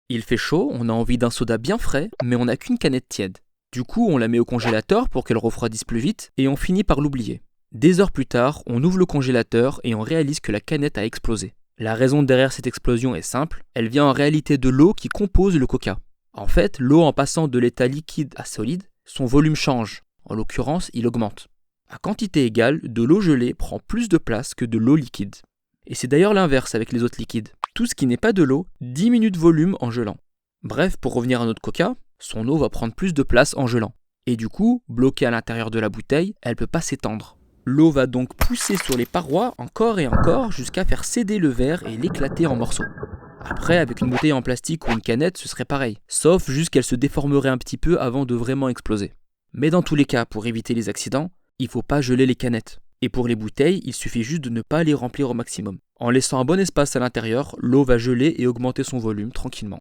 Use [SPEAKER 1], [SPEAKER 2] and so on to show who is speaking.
[SPEAKER 1] Il fait chaud, on a envie d'un soda bien frais, mais on n'a qu'une canette tiède. Du coup, on la met au congélateur pour qu'elle refroidisse plus vite, et on finit par l'oublier. Des heures plus tard, on ouvre le congélateur et on réalise que la canette a explosé. La raison derrière cette explosion est simple, elle vient en réalité de l'eau qui compose le coca. En fait, l'eau en passant de l'état liquide à solide, son volume change, en l'occurrence il augmente. À quantité égale, de l'eau gelée prend plus de place que de l'eau liquide. Et c'est d'ailleurs l'inverse avec les autres liquides. Tout ce qui n'est pas de l'eau diminue de volume en gelant. Bref, pour revenir à notre coca, son eau va prendre plus de place en gelant. Et du coup, bloquée à l'intérieur de la bouteille, elle ne peut pas s'étendre. L'eau va donc pousser sur les parois encore et encore jusqu'à faire céder le verre et l'éclater en morceaux. Après, avec une bouteille en plastique ou une canette, ce serait pareil, sauf juste qu'elle se déformerait un petit peu avant de vraiment exploser. Mais dans tous les cas, pour éviter les accidents, il ne faut pas geler les canettes. Et pour les bouteilles, il suffit juste de ne pas les remplir au maximum. En laissant un bon espace à l'intérieur, l'eau va geler et augmenter son volume tranquillement.